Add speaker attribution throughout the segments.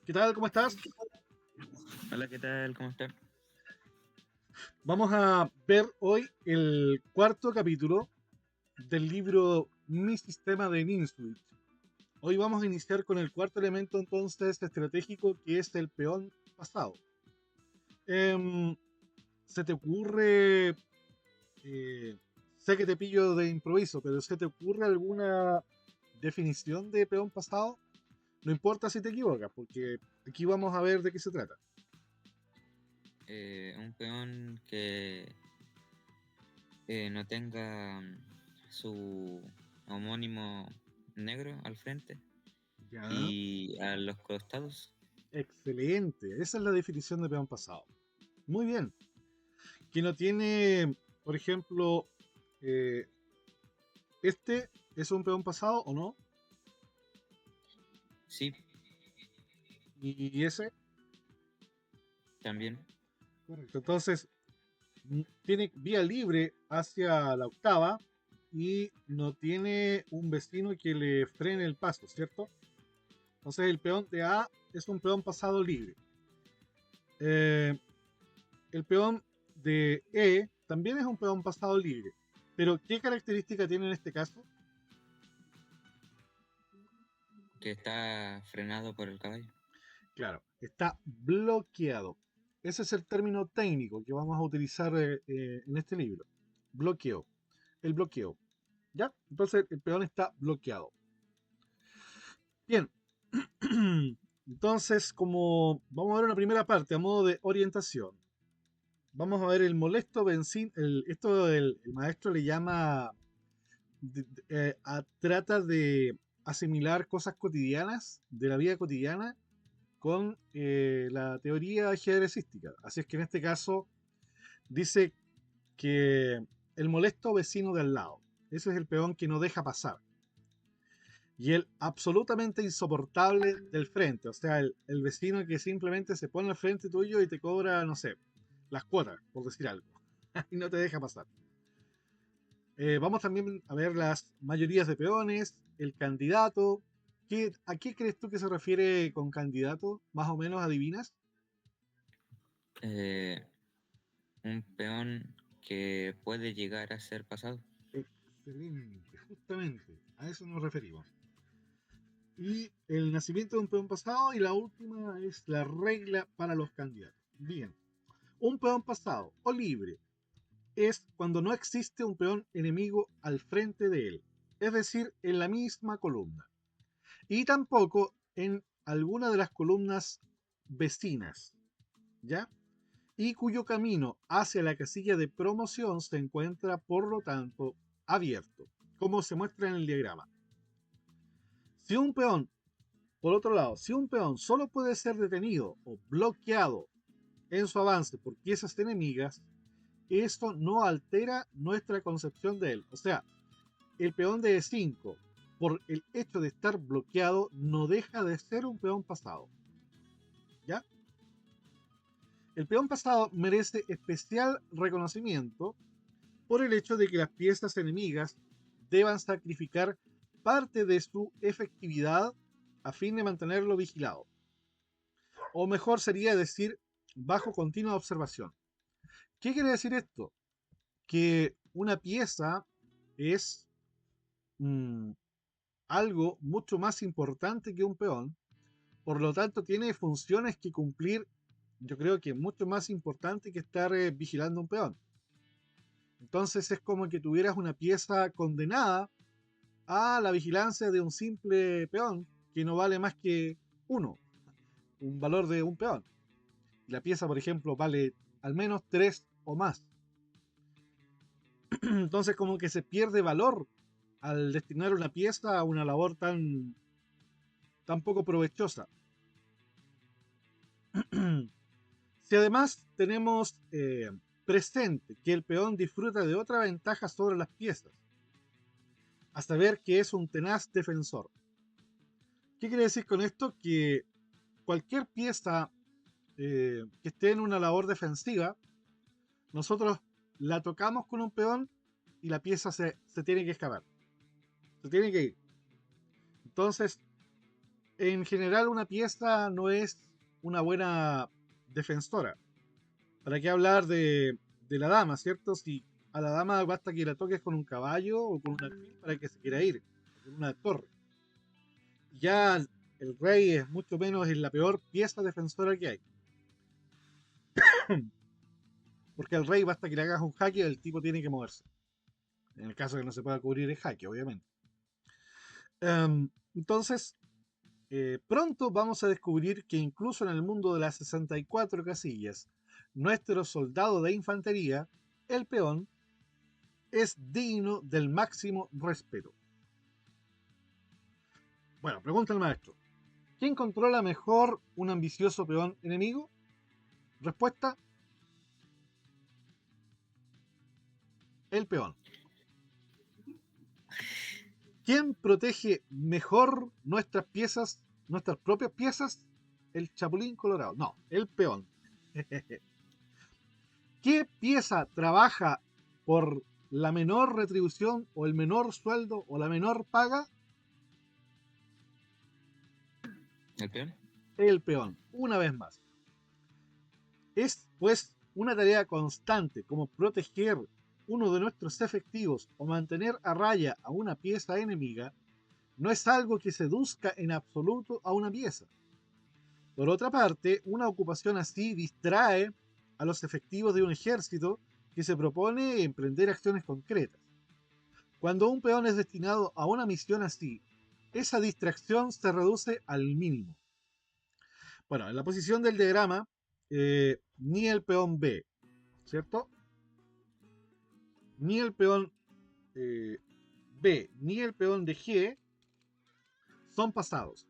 Speaker 1: ¿Qué tal? ¿Cómo estás?
Speaker 2: Hola, ¿qué tal? ¿Cómo están?
Speaker 1: Vamos a ver hoy el cuarto capítulo del libro Mi sistema de Ninswitch. Hoy vamos a iniciar con el cuarto elemento entonces estratégico que es el peón pasado. Em, ¿Se te ocurre, eh, sé que te pillo de improviso, pero ¿se te ocurre alguna definición de peón pasado? No importa si te equivocas, porque aquí vamos a ver de qué se trata.
Speaker 2: Un peón que no tenga su homónimo negro al frente
Speaker 1: Ya.
Speaker 2: y a los costados.
Speaker 1: Excelente, esa es la definición de peón pasado. Muy bien. Que no tiene, por ejemplo, eh, este es un peón pasado o no,
Speaker 2: Sí,
Speaker 1: y ese,
Speaker 2: también.
Speaker 1: correcto. Entonces, tiene vía libre hacia la octava y no tiene un vecino que le frene el paso, ¿cierto? Entonces, el peón de A es un peón pasado libre. Eh, el peón de E también es un peón pasado libre. Pero, ¿qué característica tiene en este caso?
Speaker 2: Que está frenado por el caballo.
Speaker 1: Claro, está bloqueado. Ese es el término técnico que vamos a utilizar en este libro. Bloqueo. El bloqueo. ¿Ya? Entonces el peón está bloqueado. Bien. Entonces, como vamos a ver una primera parte a modo de orientación, vamos a ver el molesto benzín. Esto el maestro le llama, trata de asimilar cosas cotidianas, de la vida cotidiana, con la teoría ajedrecística. Así es que en este caso dice que el molesto vecino de al lado, ese es el peón que no deja pasar. Y el absolutamente insoportable del frente, o sea, el vecino que simplemente se pone al frente tuyo y te cobra, no sé, las cuotas, por decir algo, y no te deja pasar. Vamos también a ver las mayorías de peones, el candidato. ¿A qué crees tú que se refiere con candidato? Más o menos adivinas.
Speaker 2: Eh, un peón que puede llegar a ser pasado.
Speaker 1: Excelente, justamente, a eso nos referimos. Y el nacimiento de un peón pasado y la última es la regla para los candidatos. Bien, un peón pasado o libre es cuando no existe un peón enemigo al frente de él, es decir, en la misma columna, y tampoco en alguna de las columnas vecinas, ¿ya? Y cuyo camino hacia la casilla de promoción se encuentra, por lo tanto, abierto, como se muestra en el diagrama. Si un peón, por otro lado, si un peón solo puede ser detenido o bloqueado en su avance por piezas enemigas, esto no altera nuestra concepción de él. O sea, el peón de E5, por el hecho de estar bloqueado, no deja de ser un peón pasado. ¿Ya? El peón pasado merece especial reconocimiento por el hecho de que las piezas enemigas deban sacrificar parte de su efectividad a fin de mantenerlo vigilado. O mejor sería decir, bajo continua observación. ¿Qué quiere decir esto? Que una pieza es mmm, algo mucho más importante que un peón, por lo tanto tiene funciones que cumplir, yo creo que mucho más importante que estar vigilando un peón. Entonces es como que tuvieras una pieza condenada a la vigilancia de un simple peón que no vale más que uno, un valor de un peón. Y la pieza, por ejemplo, vale al menos tres o más. Entonces como que se pierde valor al destinar una pieza a una labor tan poco provechosa. Si además tenemos presente que el peón disfruta de otra ventaja sobre las piezas, a saber que es un tenaz defensor. ¿Qué quiere decir con esto? Que cualquier pieza que esté en una labor defensiva, nosotros la tocamos con un peón y la pieza se tiene que escapar, se tiene que ir. Entonces, en general una pieza no es una buena defensora. ¿Para qué hablar de la dama, cierto? Si a la dama basta que la toques con un caballo o con un alfil para que se quiera ir, con una torre. Ya el rey es mucho menos, es la peor pieza defensora que hay. Porque al rey basta que le hagas un jaque, el tipo tiene que moverse. En el caso de que no se pueda cubrir el jaque, obviamente. Entonces, pronto vamos a descubrir que incluso en el mundo de las 64 casillas, nuestro soldado de infantería, el peón, es digno del máximo respeto. Bueno, pregunta el maestro. ¿Quién controla mejor un ambicioso peón enemigo? Respuesta, el peón. ¿Quién protege mejor nuestras piezas, nuestras propias piezas? El chapulín colorado. No, el peón. ¿Qué pieza trabaja por la menor retribución o el menor sueldo o la menor paga?
Speaker 2: ¿El peón?
Speaker 1: El peón, una vez más. Es pues una tarea constante como proteger uno de nuestros efectivos o mantener a raya a una pieza enemiga, no es algo que seduzca en absoluto a una pieza. Por otra parte, una ocupación así distrae a los efectivos de un ejército que se propone emprender acciones concretas. Cuando un peón es destinado a una misión así, esa distracción se reduce al mínimo. Bueno, en la posición del diagrama, ni el peón B, ¿cierto? Ni el peón B, ni el peón de G son pasados.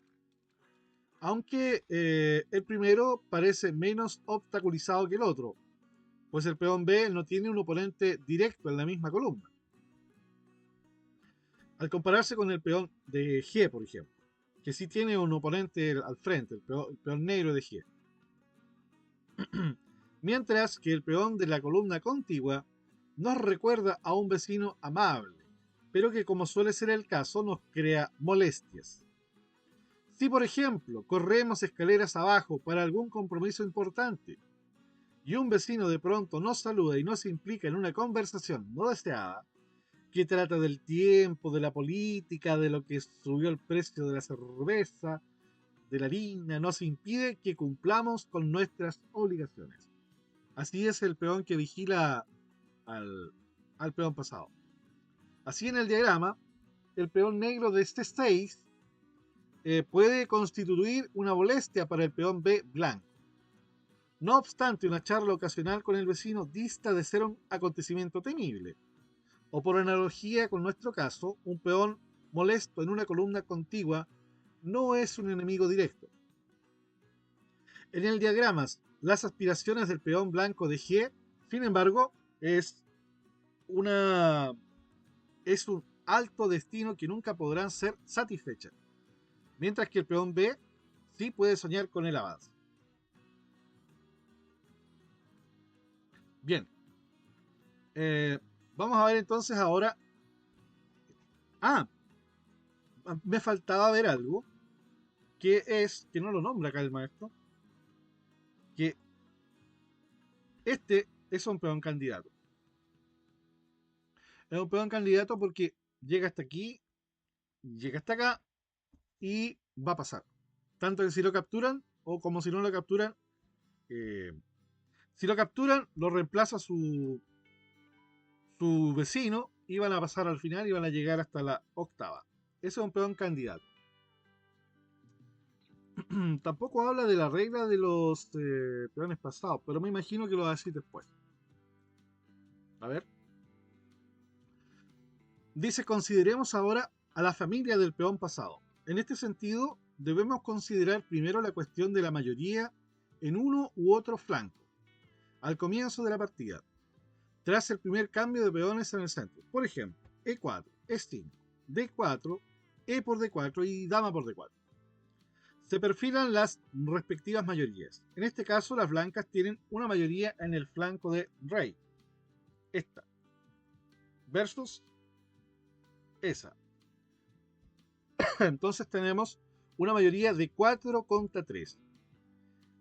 Speaker 1: Aunque el primero parece menos obstaculizado que el otro, pues el peón B no tiene un oponente directo en la misma columna. Al compararse con el peón de G, por ejemplo, que sí tiene un oponente al frente, el peón negro de G. Mientras que el peón de la columna contigua nos recuerda a un vecino amable, pero que, como suele ser el caso, nos crea molestias. Si, por ejemplo, corremos escaleras abajo para algún compromiso importante y un vecino de pronto nos saluda y nos implica en una conversación no deseada, que trata del tiempo, de la política, de lo que subió el precio de la cerveza, de la harina, nos impide que cumplamos con nuestras obligaciones. Así es el peón que vigila al peón pasado. Así en el diagrama, el peón negro de este 6 puede constituir una molestia para el peón B blanco. No obstante, una charla ocasional con el vecino dista de ser un acontecimiento temible. O por analogía con nuestro caso, un peón molesto en una columna contigua no es un enemigo directo. En el diagrama, las aspiraciones del peón blanco de G, sin embargo, es un alto destino que nunca podrán ser satisfechas, mientras que el peón B sí puede soñar con el avance. Bien, vamos a ver entonces ahora. Ah, me faltaba ver algo, que es, que no lo nombra acá el maestro, que este es un peón candidato. Es un peón candidato porque llega hasta aquí, llega hasta acá y va a pasar. Tanto que si lo capturan o como si no lo capturan, eh, si lo capturan, lo reemplaza su vecino y van a pasar al final y van a llegar hasta la octava. Ese es un peón candidato. Tampoco habla de la regla de los peones pasados, pero me imagino que lo va a decir después. A ver. Dice, consideremos ahora a la familia del peón pasado. En este sentido, debemos considerar primero la cuestión de la mayoría en uno u otro flanco, al comienzo de la partida, tras el primer cambio de peones en el centro. Por ejemplo, E4, E5, D4, E por D4 y Dama por D4. Se perfilan las respectivas mayorías. En este caso, las blancas tienen una mayoría en el flanco de Rey. Esta. Versus esa. Entonces tenemos una mayoría de 4 contra 3.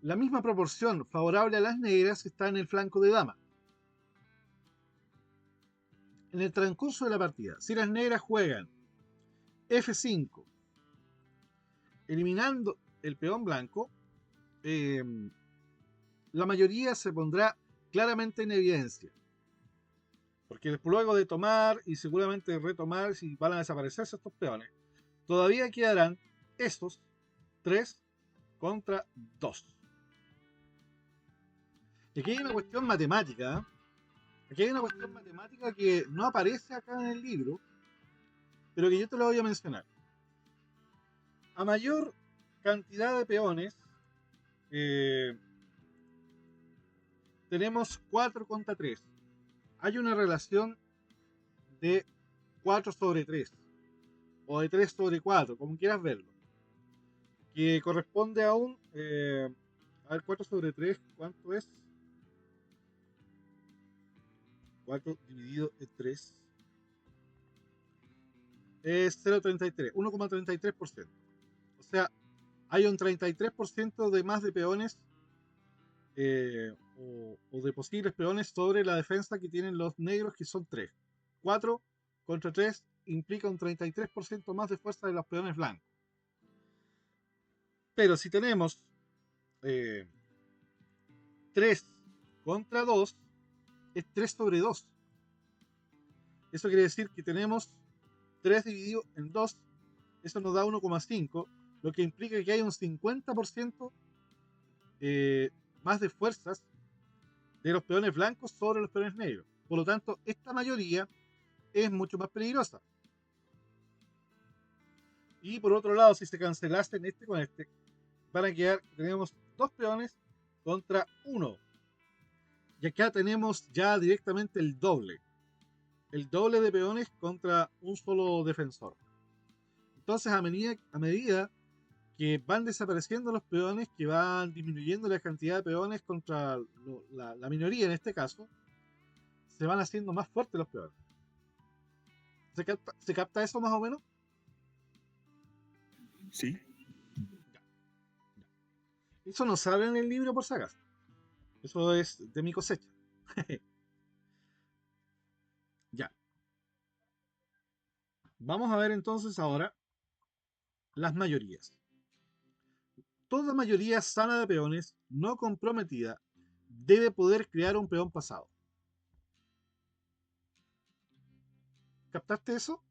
Speaker 1: La misma proporción favorable a las negras está en el flanco de dama. En el transcurso de la partida, si las negras juegan F5, eliminando el peón blanco, la mayoría se pondrá claramente en evidencia. Porque luego de tomar y seguramente retomar, si van a desaparecerse estos peones, todavía quedarán estos 3 contra 2. Y aquí hay una cuestión matemática. Aquí hay una cuestión matemática que no aparece acá en el libro, pero que yo te lo voy a mencionar. A mayor cantidad de peones, tenemos 4 contra 3. Hay una relación de 4 sobre 3, o de 3 sobre 4, como quieras verlo, que corresponde a un... a ver, 4 sobre 3, ¿cuánto es? 4 dividido en 3 es 0,33, 1,33%. O sea, hay un 33% de más de peones o de posibles peones sobre la defensa que tienen los negros, que son 3. 4 contra 3 implica un 33% más de fuerza de los peones blancos. Pero si tenemos 3 contra 2, es 3 sobre 2. Eso quiere decir que tenemos 3 dividido en 2, eso nos da 1,5, lo que implica que hay un 50% más de fuerzas de los peones blancos sobre los peones negros. Por lo tanto, esta mayoría es mucho más peligrosa. Y por otro lado, si se cancelasen este con este, van a quedar, tenemos 2 peones contra 1. Y acá tenemos ya directamente el doble. El doble de peones contra un solo defensor. Entonces, a medida que van desapareciendo los peones, que van disminuyendo la cantidad de peones contra la minoría en este caso, se van haciendo más fuertes los peones. ¿Se capta eso más o menos?
Speaker 2: Sí.
Speaker 1: Eso no sale en el libro por si acaso. Eso es de mi cosecha. Ya. Vamos a ver entonces ahora las mayorías. Toda mayoría sana de peones no comprometida debe poder crear un peón pasado. ¿Captaste eso?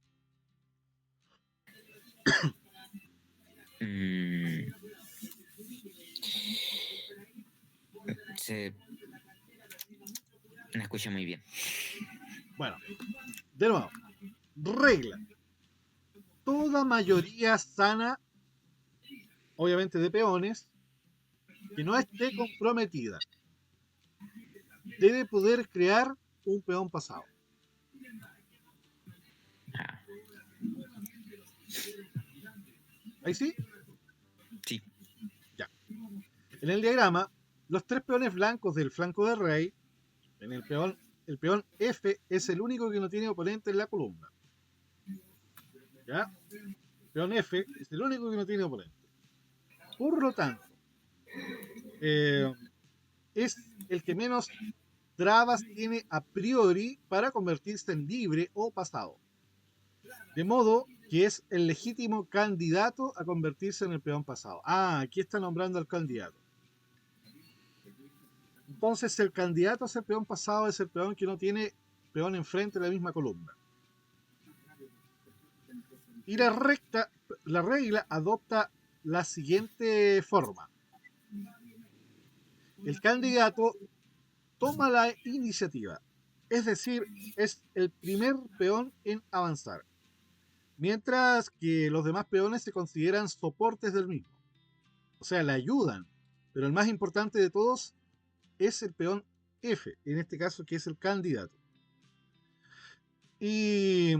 Speaker 2: Se me escucha muy bien.
Speaker 1: Bueno, de nuevo, regla. Toda mayoría sana, obviamente de peones, que no esté comprometida, debe poder crear un peón pasado.
Speaker 2: Ah,
Speaker 1: ¿Ahí sí?
Speaker 2: sí.
Speaker 1: Ya. En el diagrama, los 3 peones blancos del flanco del rey, en el peón F es el único que no tiene oponente en la columna. ¿Ya? El peón F es el único que no tiene oponente. Por lo tanto, es el que menos trabas tiene a priori para convertirse en libre o pasado. De modo que es el legítimo candidato a convertirse en el peón pasado. Ah, aquí está nombrando al candidato. Entonces el candidato a ser peón pasado es el peón que no tiene peón enfrente de la misma columna. Y la regla adopta la siguiente forma. El candidato toma la iniciativa, es decir, es el primer peón en avanzar, mientras que los demás peones se consideran soportes del mismo. O sea, le ayudan, pero el más importante de todos es el peón F, en este caso que es el candidato. Y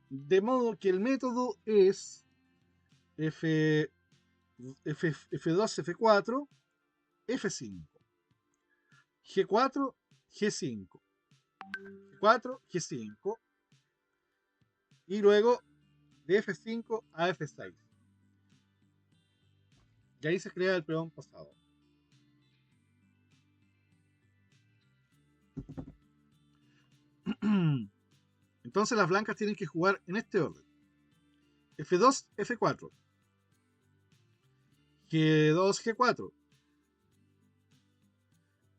Speaker 1: de modo que el método es F2, F4, F5, G4, G5, G4, G5, y luego de F5 a F6. Y ahí se crea el peón pasado. Entonces las blancas tienen que jugar en este orden. F2, F4. G2, G4.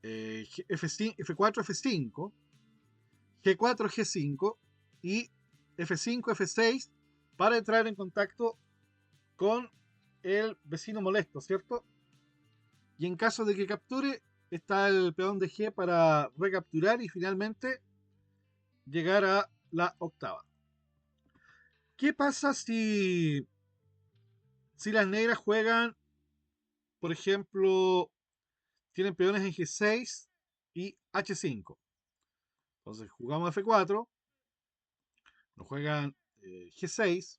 Speaker 1: F5, F4, F5. G4, G5. Y F5, F6 para entrar en contacto con el vecino molesto, ¿cierto? Y en caso de que capture, está el peón de G para recapturar y finalmente llegar a la octava. ¿Qué pasa si las negras juegan, por ejemplo, tienen peones en G6 y H5? Entonces jugamos F4, nos juegan G6.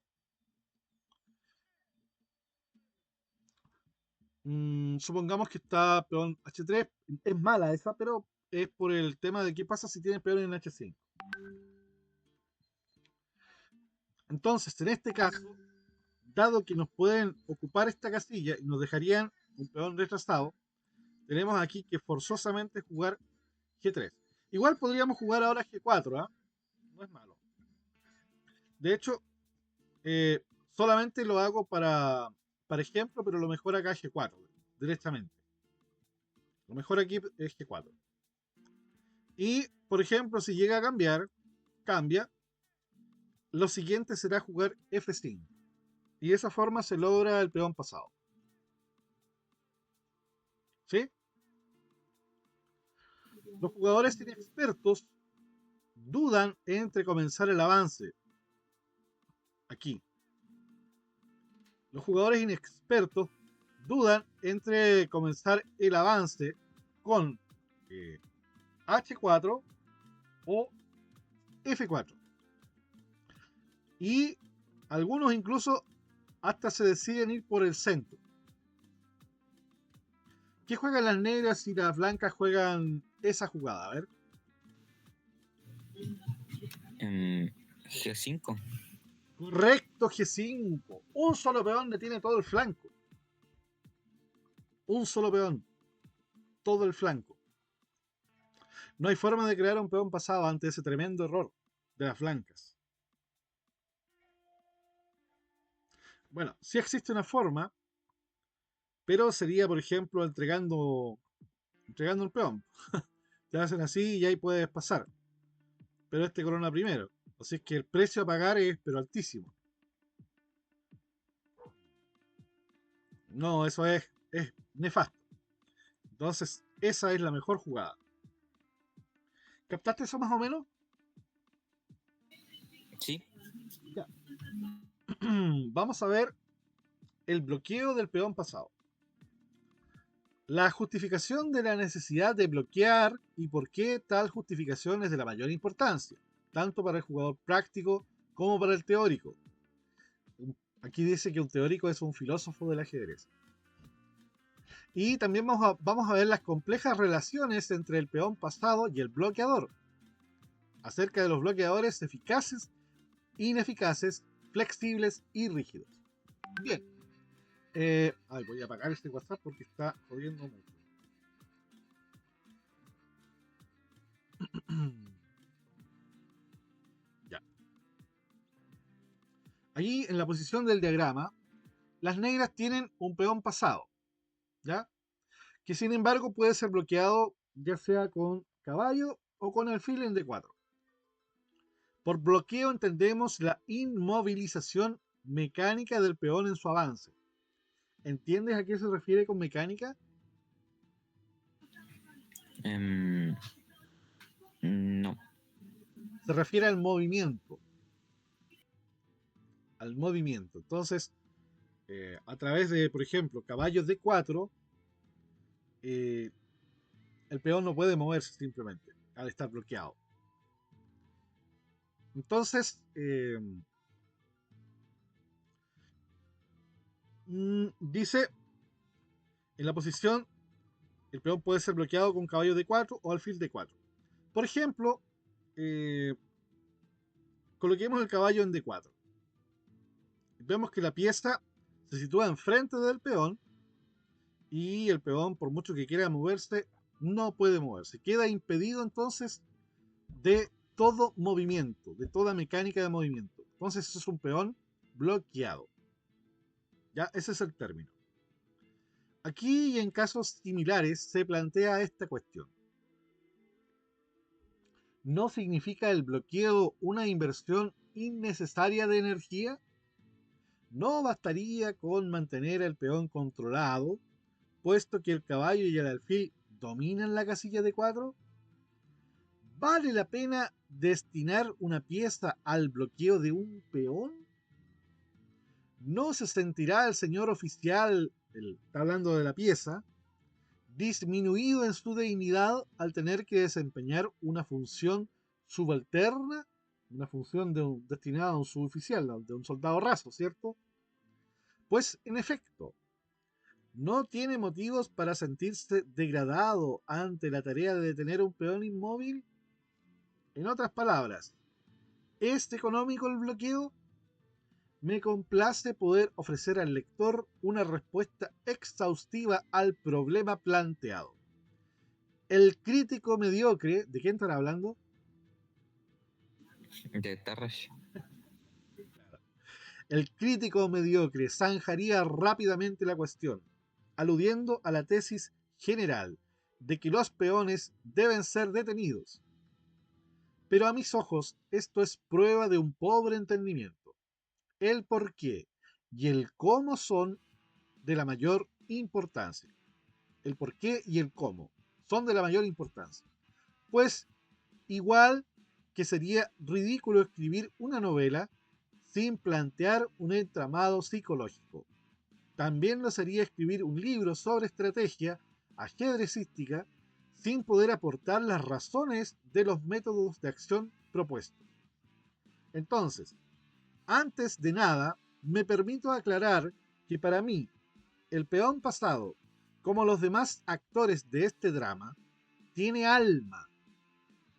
Speaker 1: Supongamos que está peón H3, es mala esa, pero es por el tema de qué pasa si tienen peones en H5. Entonces, en este caso, dado que nos pueden ocupar esta casilla y nos dejarían un peón retrasado, tenemos aquí que forzosamente jugar G3. Igual podríamos jugar ahora G4, ¿ah? No es malo. De hecho, solamente lo hago para ejemplo, pero lo mejor acá es G4, directamente. Lo mejor aquí es G4. Y, por ejemplo, si llega a cambiar, cambia. Lo siguiente será jugar F5. Y de esa forma se logra el peón pasado. ¿Sí? Los jugadores inexpertos dudan entre comenzar el avance. Aquí. Los jugadores inexpertos dudan entre comenzar el avance con H4 o F4. Y algunos incluso hasta se deciden ir por el centro. ¿Qué juegan las negras y las blancas juegan esa jugada? A ver.
Speaker 2: G5.
Speaker 1: Correcto, G5. Un solo peón detiene todo el flanco. Un solo peón. Todo el flanco. No hay forma de crear un peón pasado ante ese tremendo error de las blancas. Bueno, sí existe una forma, pero sería, por ejemplo, entregando un peón. Te hacen así y ahí puedes pasar. Pero este corona primero. Así es que el precio a pagar es pero altísimo. No, eso es nefasto. Entonces, esa es la mejor jugada. ¿Captaste eso más o menos?
Speaker 2: Sí.
Speaker 1: Ya. Vamos a ver el bloqueo del peón pasado. La justificación de la necesidad de bloquear y por qué tal justificación es de la mayor importancia, tanto para el jugador práctico como para el teórico. Aquí dice que un teórico es un filósofo del ajedrez. Y también vamos a ver las complejas relaciones entre el peón pasado y el bloqueador, acerca de los bloqueadores eficaces, ineficaces, flexibles y rígidos. Bien. Voy a apagar este WhatsApp porque está jodiendo mucho. Ya. Allí en la posición del diagrama, las negras tienen un peón pasado, ¿ya? Que sin embargo puede ser bloqueado ya sea con caballo o con alfil en D4. Por bloqueo entendemos la inmovilización mecánica del peón en su avance. ¿Entiendes a qué se refiere con mecánica?
Speaker 2: No.
Speaker 1: Se refiere al movimiento. Al movimiento. Entonces, a través de, por ejemplo, caballos D4, el peón no puede moverse simplemente al estar bloqueado. Entonces, dice, en la posición, el peón puede ser bloqueado con caballo D4 o alfil D4. Por ejemplo, coloquemos el caballo en D4. Vemos que la pieza se sitúa enfrente del peón y el peón, por mucho que quiera moverse, no puede moverse. Queda impedido entonces de todo movimiento, de toda mecánica de movimiento. Entonces eso es un peón bloqueado. Ya, ese es el término. Aquí y en casos similares se plantea esta cuestión. ¿No significa el bloqueo una inversión innecesaria de energía? ¿No bastaría con mantener el peón controlado, puesto que el caballo y el alfil dominan la casilla de 4? ¿Vale la pena destinar una pieza al bloqueo de un peón? ¿No se sentirá el señor oficial, está hablando de la pieza, disminuido en su dignidad al tener que desempeñar una función subalterna, una función destinada a un suboficial, de un soldado raso, ¿cierto? Pues en efecto, no tiene motivos para sentirse degradado ante la tarea de detener un peón inmóvil. En otras palabras, ¿es económico el bloqueo? Me complace poder ofrecer al lector una respuesta exhaustiva al problema planteado. El crítico mediocre, ¿de quién estará hablando?
Speaker 2: De Tarrash.
Speaker 1: El crítico mediocre zanjaría rápidamente la cuestión, aludiendo a la tesis general de que los peones deben ser detenidos. Pero a mis ojos esto es prueba de un pobre entendimiento. El por qué y el cómo son de la mayor importancia. El por qué y el cómo son de la mayor importancia. Pues igual que sería ridículo escribir una novela sin plantear un entramado psicológico. También lo sería escribir un libro sobre estrategia ajedrecística sin poder aportar las razones de los métodos de acción propuestos. Entonces, antes de nada, me permito aclarar que para mí, el peón pasado, como los demás actores de este drama, tiene alma,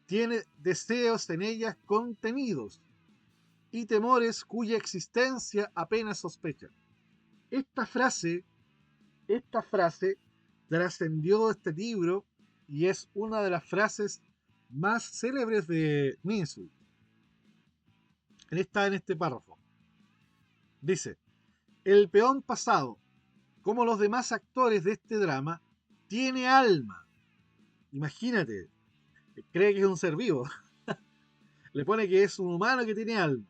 Speaker 1: tiene deseos en ellas contenidos y temores cuya existencia apenas sospechan. Esta frase, esta frase trascendió este libro y es una de las frases más célebres de Minsu. Está en este párrafo. Dice, el peón pasado, como los demás actores de este drama, tiene alma. Imagínate, cree que es un ser vivo. Le pone que es un humano que tiene alma,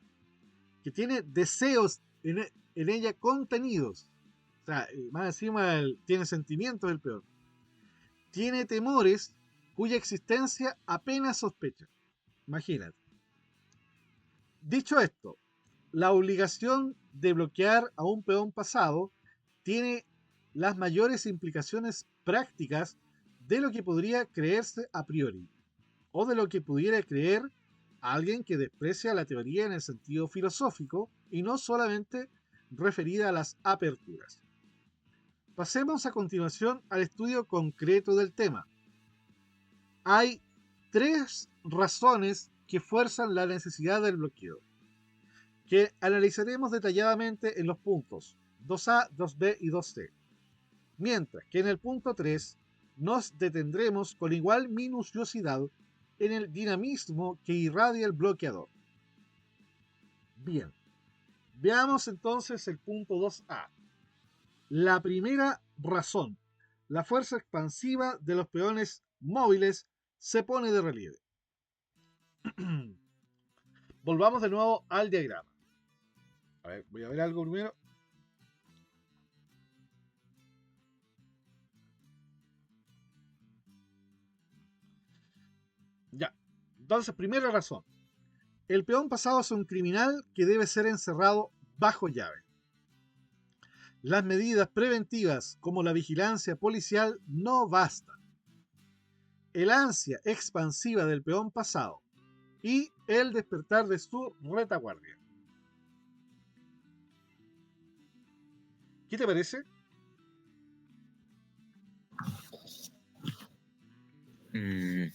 Speaker 1: que tiene deseos en ella contenidos. O sea, más encima tiene sentimientos el peor. Tiene temores cuya existencia apenas sospecha. Imagínate. Dicho esto, la obligación de bloquear a un peón pasado tiene las mayores implicaciones prácticas de lo que podría creerse a priori, o de lo que pudiera creer alguien que desprecia la teoría en el sentido filosófico y no solamente referida a las aperturas. Pasemos a continuación al estudio concreto del tema. Hay tres razones que fuerzan la necesidad del bloqueo, que analizaremos detalladamente en los puntos 2A, 2B y 2C, mientras que en el punto 3 nos detendremos con igual minuciosidad en el dinamismo que irradia el bloqueador. Bien, veamos entonces el punto 2A. La primera razón, la fuerza expansiva de los peones móviles se pone de relieve. Volvamos de nuevo al diagrama. A ver, voy a ver algo primero. Ya. Entonces, primera razón. El peón pasado es un criminal que debe ser encerrado bajo llave. Las medidas preventivas como la vigilancia policial no bastan. El ansia expansiva del peón pasado y el despertar de su retaguardia. ¿Qué te parece?
Speaker 2: Mm,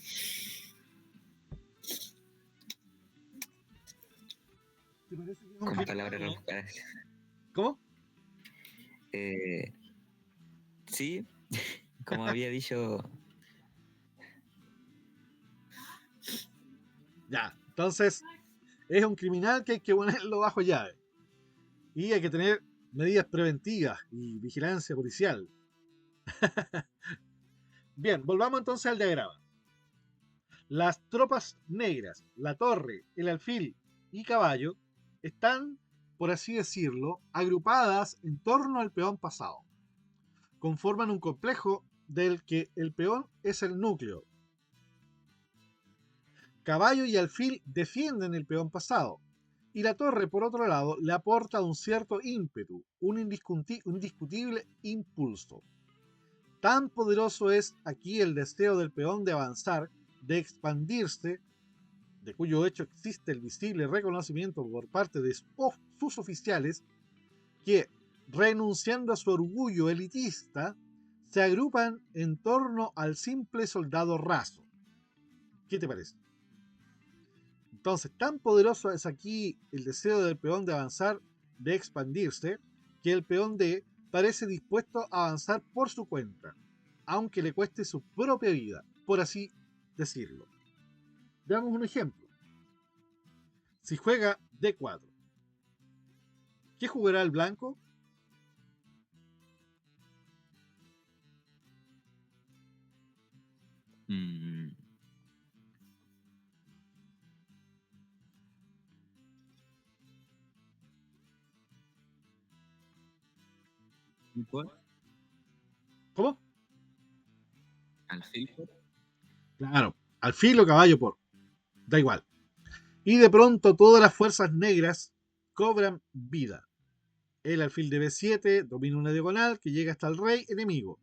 Speaker 1: ¿Te parece que es un
Speaker 2: con
Speaker 1: criminal
Speaker 2: palabras
Speaker 1: o no?
Speaker 2: rebuscadas.
Speaker 1: ¿Cómo?
Speaker 2: Eh, sí, como había dicho,
Speaker 1: Ya, entonces es un criminal que hay que ponerlo bajo llave. Y hay que tener medidas preventivas y vigilancia policial. Bien, volvamos entonces al diagrama. Las tropas negras, la torre, el alfil y caballo están, por así decirlo, agrupadas en torno al peón pasado. Conforman un complejo del que el peón es el núcleo. Caballo y alfil defienden el peón pasado. Y la torre, por otro lado, le aporta un cierto ímpetu, un indiscutible impulso. Tan poderoso es aquí el deseo del peón de avanzar, de expandirse, de cuyo hecho existe el visible reconocimiento por parte de sus oficiales, que, renunciando a su orgullo elitista, se agrupan en torno al simple soldado raso. ¿Qué te parece? Entonces, tan poderoso es aquí el deseo del peón de avanzar, de expandirse, que el peón D parece dispuesto a avanzar por su cuenta, aunque le cueste su propia vida, por así decirlo. Veamos un ejemplo. Si juega D4, ¿qué jugará el blanco?
Speaker 2: mm, ¿cuál?
Speaker 1: ¿Cómo?
Speaker 2: Alfil.
Speaker 1: Claro, alfil o caballo por, da igual. Y de pronto todas las fuerzas negras cobran vida. El alfil de B7 domina una diagonal que llega hasta el rey enemigo.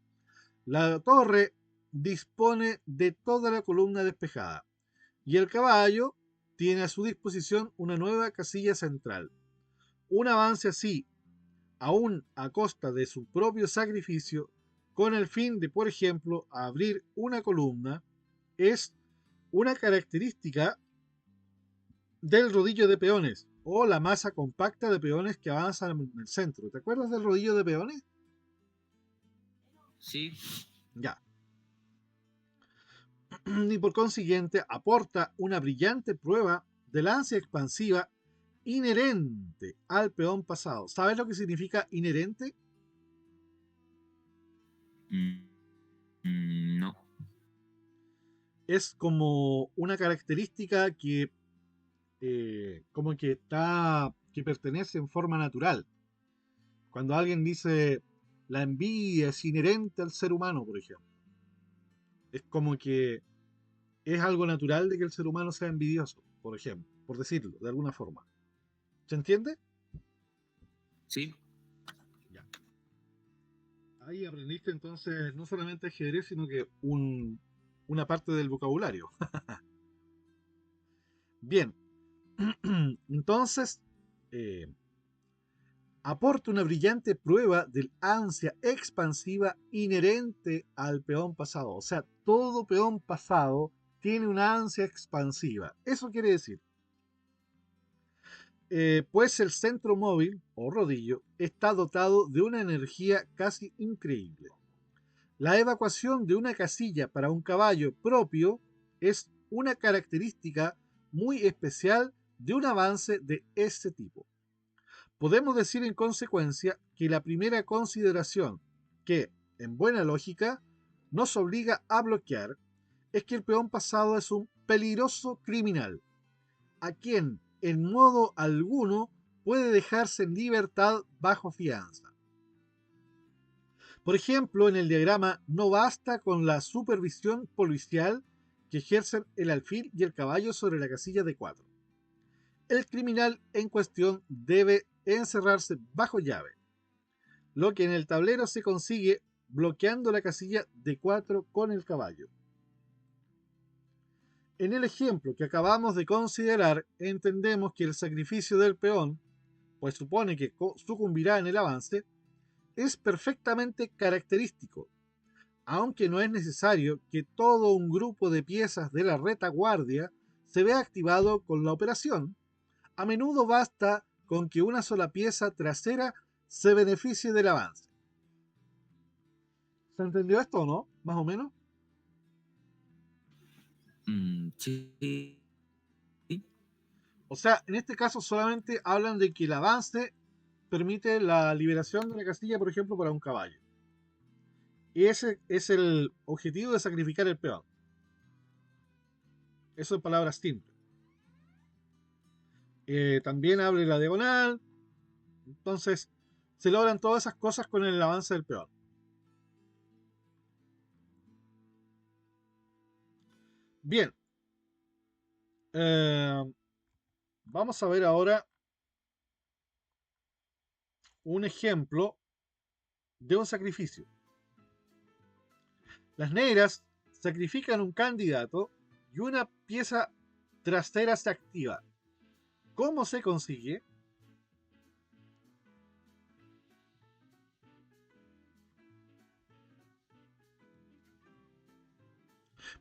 Speaker 1: La torre dispone de toda la columna despejada y el caballo tiene a su disposición una nueva casilla central. Un avance así, aún a costa de su propio sacrificio, con el fin de, por ejemplo, abrir una columna, es una característica del rodillo de peones o la masa compacta de peones que avanzan en el centro. ¿Te acuerdas del rodillo de peones?
Speaker 2: Sí.
Speaker 1: Ya. Y por consiguiente aporta una brillante prueba de lancia expansiva inherente al peón pasado. ¿Sabes lo que significa inherente?
Speaker 2: mm, no.
Speaker 1: Es como una característica que como que que pertenece en forma natural. Cuando alguien dice la envidia es inherente al ser humano, por ejemplo, es como que es algo natural de que el ser humano sea envidioso, por ejemplo, por decirlo de alguna forma. ¿Se entiende?
Speaker 2: Sí.
Speaker 1: Ya. Ahí aprendiste entonces no solamente ajedrez, sino que una parte del vocabulario. Bien, entonces eh, aporta una brillante prueba del ansia expansiva inherente al peón pasado. O sea, todo peón pasado tiene una ansia expansiva. Eso quiere decir, pues el centro móvil o rodillo está dotado de una energía casi increíble. La evacuación de una casilla para un caballo propio es una característica muy especial de un avance de este tipo. Podemos decir en consecuencia que la primera consideración que, en buena lógica, nos obliga a bloquear es que el peón pasado es un peligroso criminal, a quien en modo alguno puede dejarse en libertad bajo fianza. Por ejemplo, en el diagrama no basta con la supervisión policial que ejercen el alfil y el caballo sobre la casilla de 4. El criminal en cuestión debe encerrarse bajo llave, lo que en el tablero se consigue bloqueando la casilla de 4 con el caballo. En el ejemplo que acabamos de considerar, entendemos que el sacrificio del peón, pues supone que sucumbirá en el avance, es perfectamente característico, aunque no es necesario que todo un grupo de piezas de la retaguardia se vea activado con la operación. A menudo basta con que una sola pieza trasera se beneficie del avance. ¿Se entendió esto o no? Más o menos.
Speaker 2: Sí. Sí.
Speaker 1: O sea, en este caso solamente hablan de que el avance permite la liberación de una casilla, por ejemplo, para un caballo. Y ese es el objetivo de sacrificar el peón. Eso en palabras simples. También abre la diagonal. Entonces, se logran todas esas cosas con el avance del peón. Bien. eh, Vamos a ver ahora un ejemplo de un sacrificio. Las negras sacrifican un candidato y una pieza trasera se activa. ¿Cómo se consigue?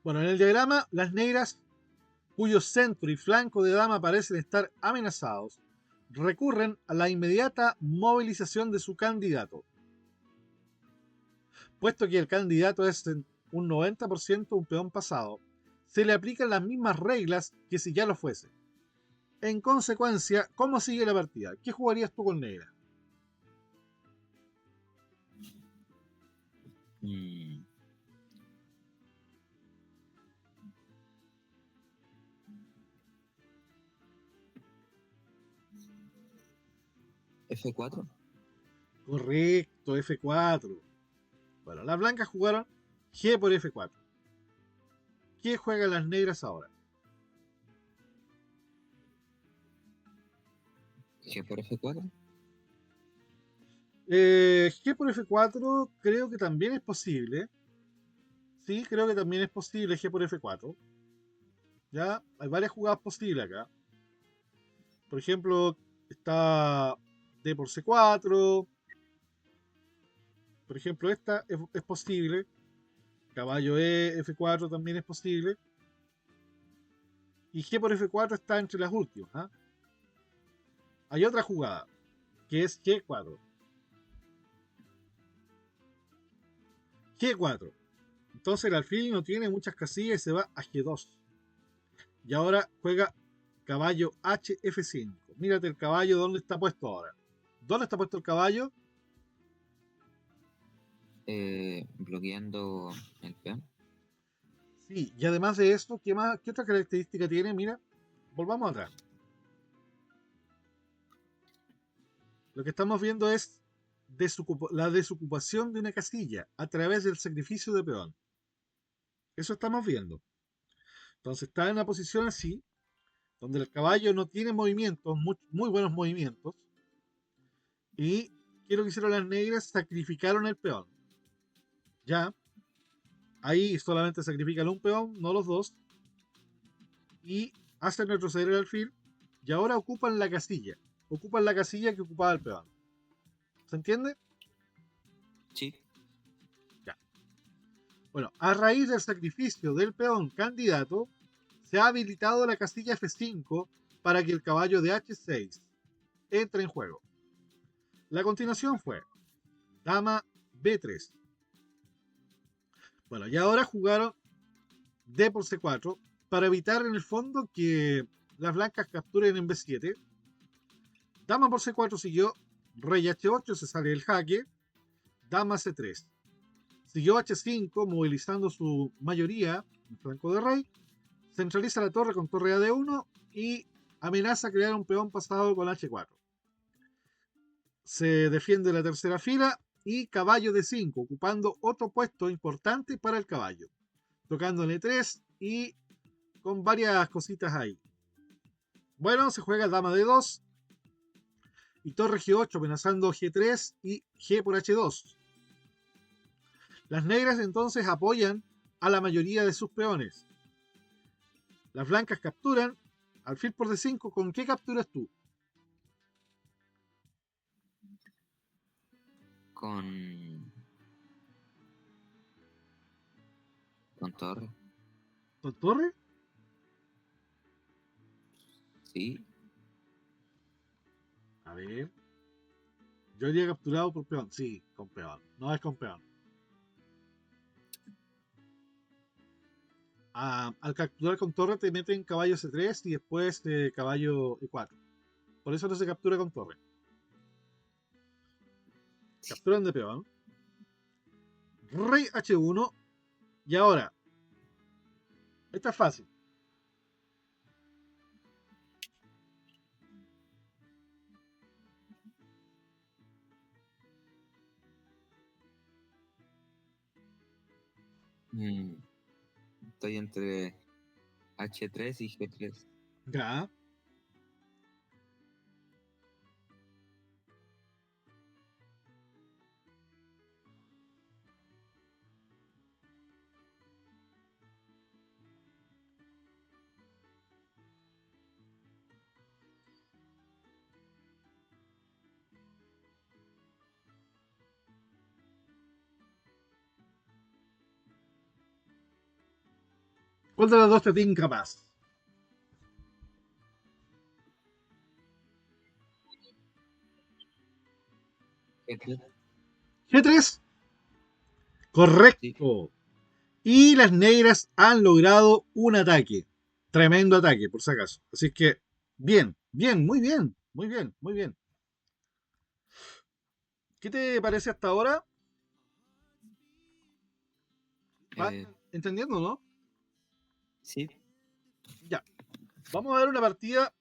Speaker 1: Bueno, en el diagrama, las negras, cuyo centro y flanco de dama parecen estar amenazados, recurren a la inmediata movilización de su candidato. Puesto que el candidato es en un 90% un peón pasado, se le aplican las mismas reglas que si ya lo fuese. En consecuencia, ¿cómo sigue la partida? ¿Qué jugarías tú con negra?
Speaker 2: Mm, F4.
Speaker 1: Correcto, F4. Bueno, las blancas jugaron G por F4. ¿Qué juegan las negras ahora?
Speaker 2: G por F4.
Speaker 1: G por F4 creo que también es posible. Sí, creo que también es posible G por F4. Ya, hay varias jugadas posibles acá. Por ejemplo, está D por C4. Por ejemplo, esta es posible. Caballo E, F4 también es posible. Y G por F4 está entre las últimas. ¿Ah? Hay otra jugada, que es G4. G4. Entonces el alfil no tiene muchas casillas y se va a G2. Y ahora juega caballo HF5. Mírate el caballo, ¿dónde está puesto ahora? ¿Dónde está puesto el caballo?
Speaker 2: Bloqueando el peón.
Speaker 1: Sí, y además de esto, ¿qué otra característica tiene? Mira, volvamos atrás. Lo que estamos viendo es la desocupación de una casilla a través del sacrificio de peón. Eso estamos viendo. Entonces está en una posición así, donde el caballo no tiene movimientos, muy buenos movimientos, y ¿qué es lo que hicieron las negras? Sacrificaron el peón. Ya, ahí solamente sacrifican un peón, no los dos, y hacen retroceder el alfil, y ahora ocupan la casilla. Ocupan la casilla que ocupaba el peón. ¿Se entiende?
Speaker 2: Sí.
Speaker 1: Ya. Bueno, a raíz del sacrificio del peón candidato, se ha habilitado la casilla F5 para que el caballo de H6 entre en juego. La continuación fue dama B3. Bueno, y ahora jugaron D por C4 para evitar en el fondo que las blancas capturen en B7. Dama por C4 siguió, rey H8, se sale el jaque, dama C3. Siguió H5, movilizando su mayoría en flanco de rey, centraliza la torre con torre a D1 y amenaza crear un peón pasado con H4. Se defiende la tercera fila y caballo D5, ocupando otro puesto importante para el caballo, tocando en E3 y con varias cositas ahí. Bueno, se juega dama D2 y torre G8 amenazando G3 y G por H2. Las negras entonces apoyan a la mayoría de sus peones. Las blancas capturan, alfil por D5, ¿con qué capturas tú?
Speaker 2: Con. Con torre.
Speaker 1: ¿Con torre?
Speaker 2: Sí.
Speaker 1: A ver. Yo habría capturado por peón. Sí, con peón. No es con peón. Al capturar con torre te meten caballo C3 y después caballo E4. Por eso no se captura con torre. Capturan de peón. Rey H1. Y ahora, esta es fácil.
Speaker 2: Mm, Estoy entre H3 y G3.
Speaker 1: Ya. ¿Cuál de las dos te tinca más?
Speaker 2: G3,
Speaker 1: G3.
Speaker 2: sí.
Speaker 1: Correcto. Y las negras han logrado un ataque. Tremendo ataque, por si acaso. Así que, bien, bien, muy bien, muy bien, muy bien. ¿Qué te parece hasta ahora? ¿Va
Speaker 2: Eh,
Speaker 1: entendiendo, no?
Speaker 2: sí.
Speaker 1: Ya. Vamos a ver una partida,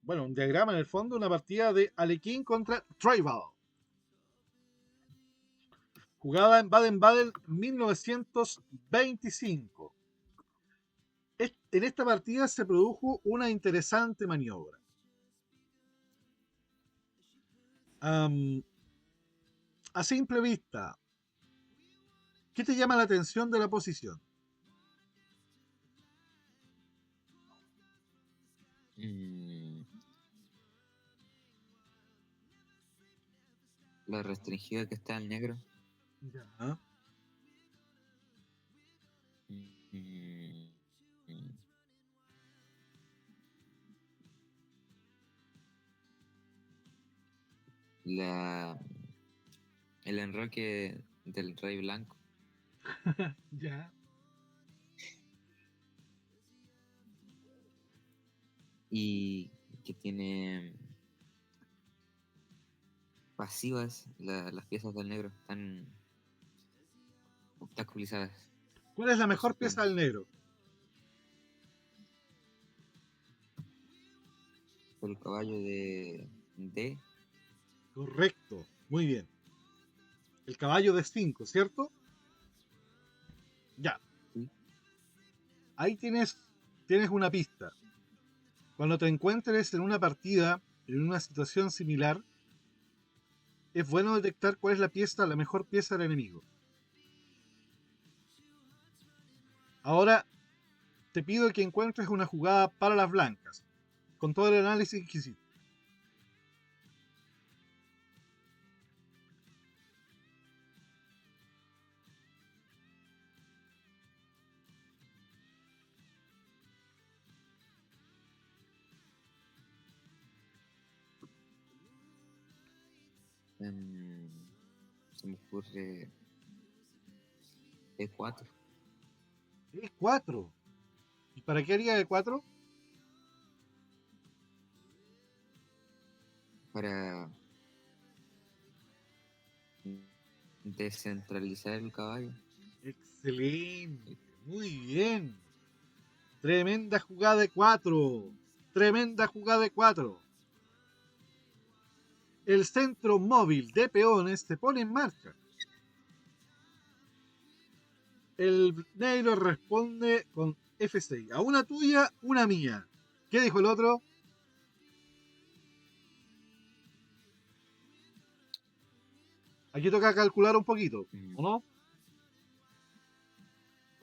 Speaker 1: bueno, un diagrama en el fondo, una partida de Alekhine contra Tribal. Jugada en Baden-Baden 1925. En esta partida se produjo una interesante maniobra. Am, a simple vista, ¿qué te llama la atención de la posición?
Speaker 2: Mm, la restringida que está el negro.
Speaker 1: Ya.
Speaker 2: Mm, mm, la, el enroque del rey blanco
Speaker 1: Ya.
Speaker 2: y que tiene pasivas las piezas del negro, están obstaculizadas
Speaker 1: ¿Cuál es la
Speaker 2: por sus
Speaker 1: mejor pieza
Speaker 2: peones.
Speaker 1: del negro?
Speaker 2: El caballo de D,
Speaker 1: Correcto. Muy bien. El caballo de 5, ¿cierto? Ya.
Speaker 2: ¿sí?
Speaker 1: Ahí tienes una pista. Cuando te encuentres en una partida, en una situación similar, es bueno detectar cuál es la mejor pieza del enemigo. Ahora te pido que encuentres una jugada para las blancas, con todo el análisis que hiciste.
Speaker 2: Em, Se me ocurre E4
Speaker 1: E4. ¿Y para qué haría E4?
Speaker 2: para descentralizar el caballo.
Speaker 1: Excelente. Muy bien. Tremenda jugada de 4. Tremenda jugada de 4. El centro móvil de peones se pone en marcha. El negro responde con F6. A una tuya, una mía. ¿Qué dijo el otro? Aquí toca calcular un poquito,
Speaker 2: Mm,
Speaker 1: ¿o no?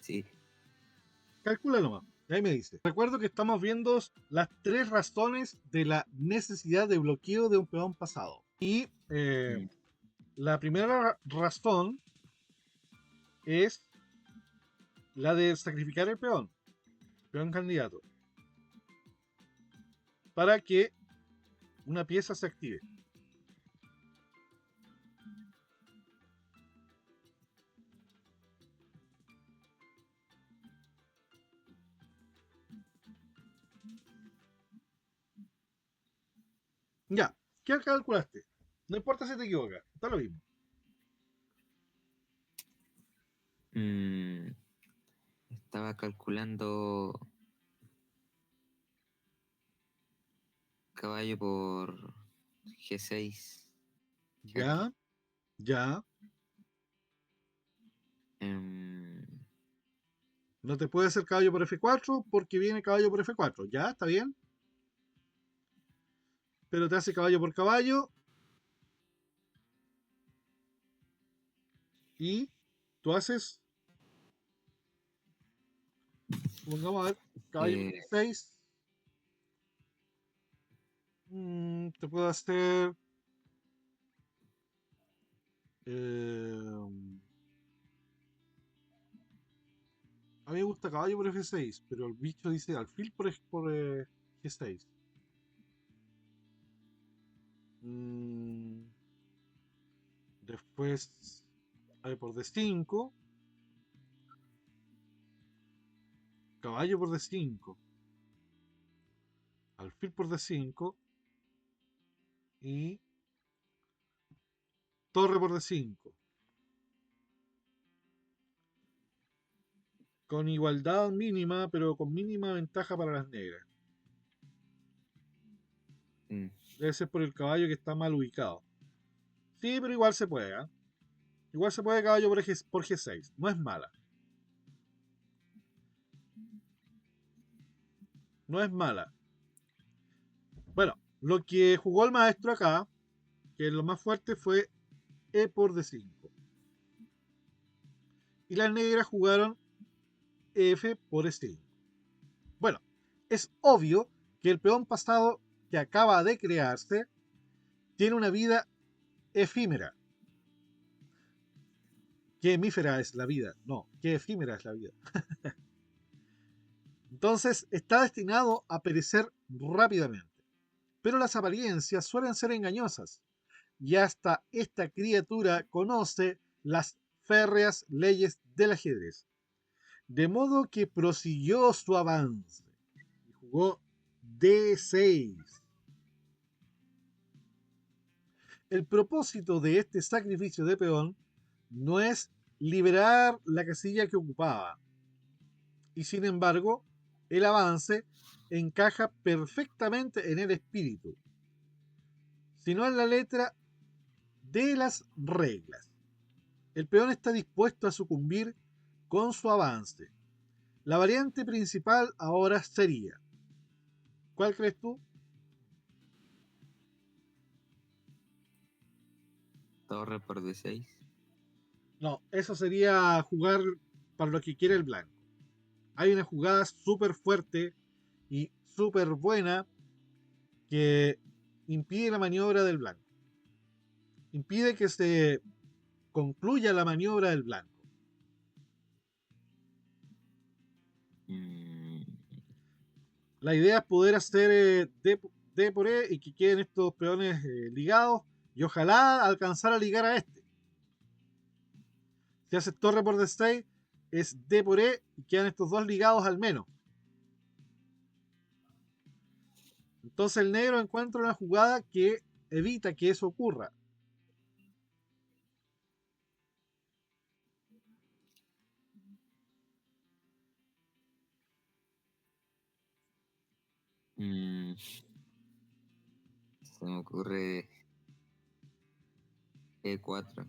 Speaker 2: sí.
Speaker 1: Calcula nomás. Y ahí me dice. Recuerdo que estamos viendo las tres razones de la necesidad de bloqueo de un peón pasado. Y
Speaker 2: Mm,
Speaker 1: la primera razón es la de sacrificar el peón candidato, para que una pieza se active. Ya, ¿qué calculaste? No importa si te equivocas, está lo mismo.
Speaker 2: Mm, estaba calculando caballo por G6. Jaque.
Speaker 1: Ya, ya.
Speaker 2: Em,
Speaker 1: No te puede hacer caballo por F4 porque viene caballo por F4. Ya, está bien. Pero te hace caballo por caballo y tú haces, supongamos, a ver, caballo por
Speaker 2: eh,
Speaker 1: G6. Te puedo hacer... eh, a mí me gusta caballo por F6, pero el bicho dice alfil por G6. Mm, después, a ver, por D5, caballo por D5, alfil por D5 y torre por D5. Con igualdad mínima, pero con mínima ventaja para las negras.
Speaker 2: mm,
Speaker 1: Debe ser por el caballo que está mal ubicado. Sí, pero igual se puede, ¿eh? Igual se puede caballo por G6. No es mala. No es mala. Bueno, lo que jugó el maestro acá, que es lo más fuerte, fue E por D5. Y las negras jugaron F por E5. Bueno, es obvio que el peón pasado que acaba de crearse tiene una vida efímera. ¿Qué hemífera es la vida? No, ¿qué efímera es la vida? Entonces está destinado a perecer rápidamente. Pero las apariencias suelen ser engañosas y hasta esta criatura conoce las férreas leyes del ajedrez. De modo que prosiguió su avance y jugó D6. El propósito de este sacrificio de peón no es liberar la casilla que ocupaba, y sin embargo, el avance encaja perfectamente en el espíritu, sino en la letra de las reglas. El peón está dispuesto a sucumbir con su avance. La variante principal ahora sería, ¿cuál crees tú?
Speaker 2: torre por D6.
Speaker 1: No, eso sería jugar para lo que quiere el blanco. Hay una jugada súper fuerte y súper buena que impide la maniobra del blanco. Impide que se concluya la maniobra del blanco.
Speaker 2: Mm,
Speaker 1: La idea es poder hacer D por E y que queden estos peones ligados y ojalá alcanzar a ligar a este. Si haces torre por D6 es D por E y quedan estos dos ligados al menos. Entonces el negro encuentra una jugada que evita que eso ocurra.
Speaker 2: mm, se me ocurre E4.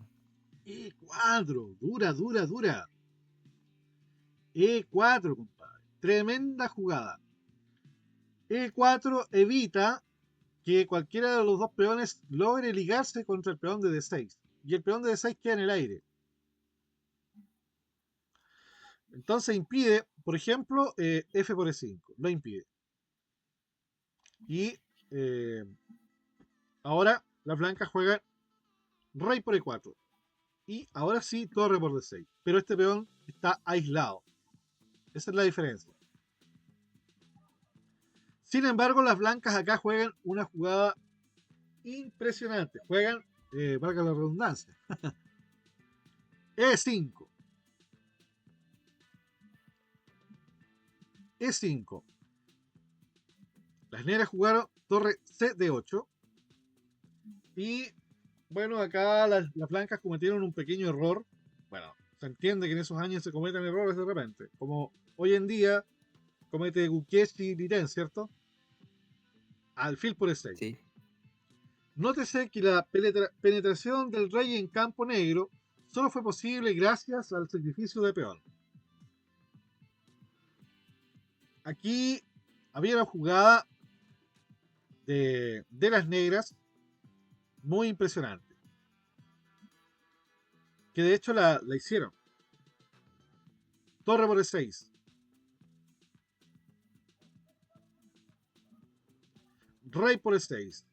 Speaker 1: E4, dura, dura, dura. E4, compadre. Tremenda jugada. E4 evita que cualquiera de los dos peones logre ligarse contra el peón de D6. Y el peón de D6 queda en el aire. Entonces impide, por ejemplo, F por E5. Lo impide. Y eh, ahora las blancas juegan rey por E4. Y ahora sí, torre por D6. Pero este peón está aislado. Esa es la diferencia. Sin embargo, las blancas acá juegan una jugada impresionante. Juegan, valga la redundancia, E5. E5. Las negras jugaron torre C de 8 Y bueno, acá las blancas cometieron un pequeño error. Bueno, se entiende que en esos años se cometen errores de repente. Como hoy en día comete Gukeshi Liten, ¿cierto? Alfil por E6.
Speaker 2: Sí.
Speaker 1: Nótese que la penetración del rey en campo negro solo fue posible gracias al sacrificio de peón. Aquí había una jugada de las negras muy impresionante, que de hecho la hicieron. Torre por E6. Rey por E6.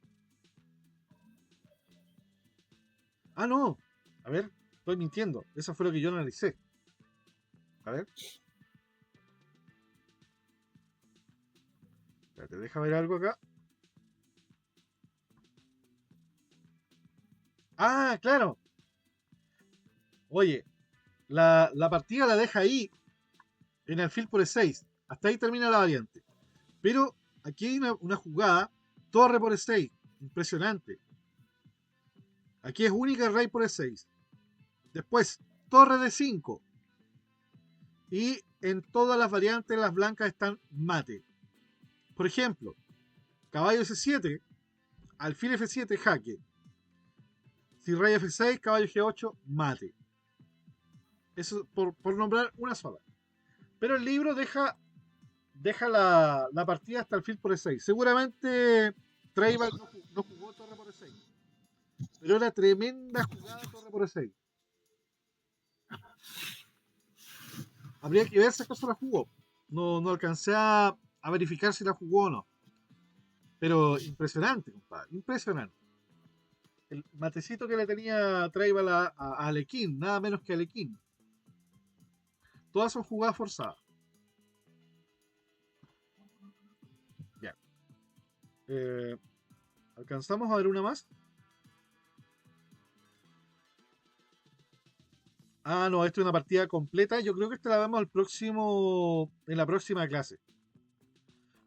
Speaker 1: Ah, no. A ver, estoy mintiendo. Eso fue lo que yo analicé. A ver. Espérate, deja ver algo acá. Ah, claro. Oye, la partida la deja ahí en alfil por E6. Hasta ahí termina la variante. Pero aquí hay una jugada, torre por E6. Impresionante. Aquí es única rey por E6. Después, torre de 5. Y en todas las variantes las blancas están mate. Por ejemplo, caballo F7, alfil F7, jaque. Si rey F6, caballo G8, mate. Eso por nombrar una sola. Pero el libro deja la partida hasta alfil por E6. Seguramente Traival no jugó torre por E6. Pero era tremenda jugada torre por E6. Habría que ver si acaso la jugó. No alcancé a verificar si la jugó o no. Pero impresionante, compadre. Impresionante. El matecito que le tenía Traival a Alequín, nada menos que Alequín. Todas son jugadas forzadas. Ya. ¿Alcanzamos a ver una más? Ah, no, esta es una partida completa. Yo creo que esta la vemos en la próxima clase.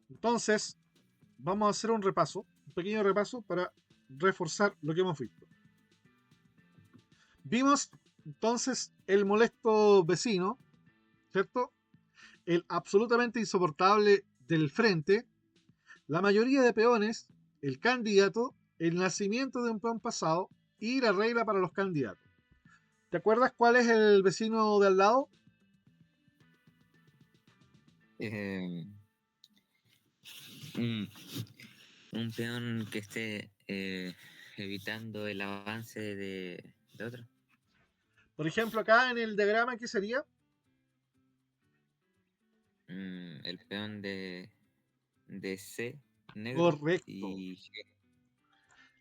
Speaker 1: Entonces, vamos a hacer un repaso, un pequeño repaso para reforzar lo que hemos visto. Vimos entonces el molesto vecino, ¿cierto? El absolutamente insoportable del frente, la mayoría de peones, el candidato, el nacimiento de un peón pasado y la regla para los candidatos. ¿Te acuerdas cuál es el vecino de al lado?
Speaker 2: Eh, un, un peón que esté evitando el avance de otro.
Speaker 1: Por ejemplo, acá en el diagrama, ¿qué sería?
Speaker 2: El peón de C negro
Speaker 1: Correcto.
Speaker 2: y G.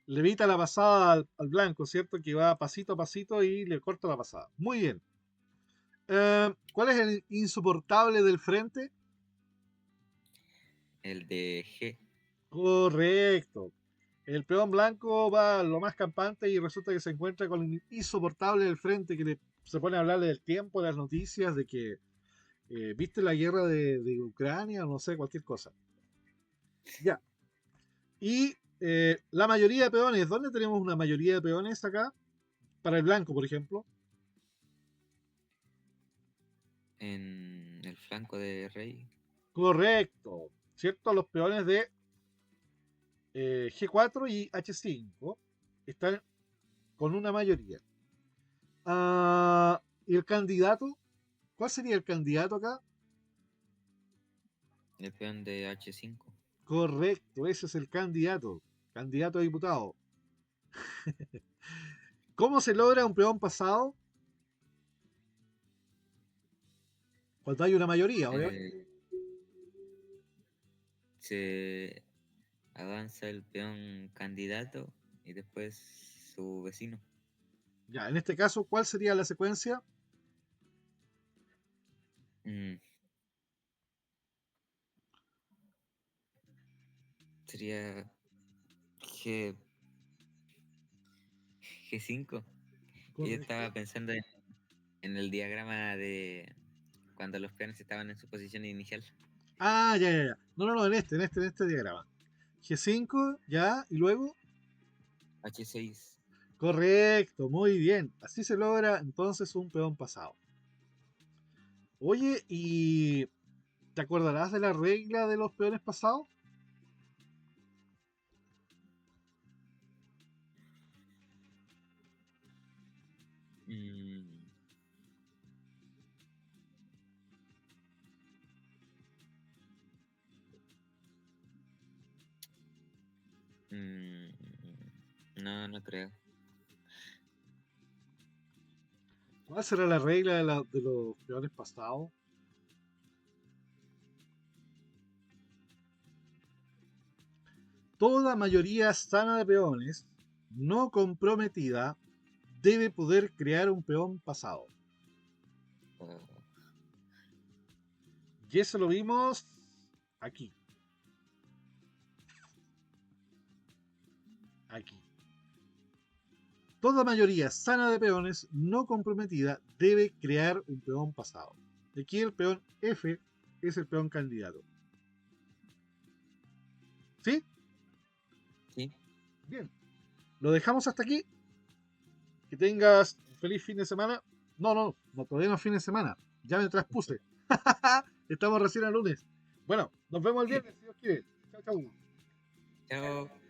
Speaker 1: Le evita la pasada al blanco, ¿cierto? Que va pasito a pasito y le corta la pasada. Muy bien. ¿Cuál es el insoportable del frente?
Speaker 2: El de G.
Speaker 1: Correcto. El peón blanco va a lo más campante y resulta que se encuentra con el insoportable del frente se pone a hablarle del tiempo, de las noticias, de que viste la guerra de Ucrania, no sé, cualquier cosa. Ya. Y la mayoría de peones, ¿dónde tenemos una mayoría de peones acá? Para el blanco, por ejemplo.
Speaker 2: En el flanco de rey.
Speaker 1: Correcto. ¿Cierto? Los peones de G4 y H5 están con una mayoría. ¿Y el candidato? ¿Cuál sería el candidato acá?
Speaker 2: El peón de H5.
Speaker 1: Correcto, ese es el candidato. Candidato a diputado. ¿Cómo se logra un peón pasado? Cuando hay una mayoría, obviamente.
Speaker 2: Eh, se avanza el peón candidato y después su vecino.
Speaker 1: Ya, en este caso, ¿cuál sería la secuencia?
Speaker 2: Mm, sería G, G5. Que yo
Speaker 1: Correcto.
Speaker 2: estaba pensando en el diagrama de cuando los peones estaban en su posición inicial.
Speaker 1: Ah, ya. No, en este diagrama. G5, ya, y luego.
Speaker 2: H6.
Speaker 1: Correcto, muy bien. Así se logra entonces un peón pasado. Oye, ¿y te acordarás de la regla de los peones pasados?
Speaker 2: Mm, mm, no, no creo.
Speaker 1: ¿Cuál será la regla de los peones pasados? Toda mayoría sana de peones no comprometida debe poder crear un peón pasado.
Speaker 2: Oh,
Speaker 1: Y eso lo vimos aquí. Aquí. Toda mayoría sana de peones no comprometida debe crear un peón pasado. Aquí el peón F es el peón candidato. ¿Sí?
Speaker 2: sí,
Speaker 1: Bien. Lo dejamos hasta aquí. Que tengas un feliz fin de semana. No, todavía no es fin de semana. Ya me traspuse. Estamos recién al lunes. Bueno, nos vemos el viernes si Dios quiere. Chao, chao.
Speaker 2: chao.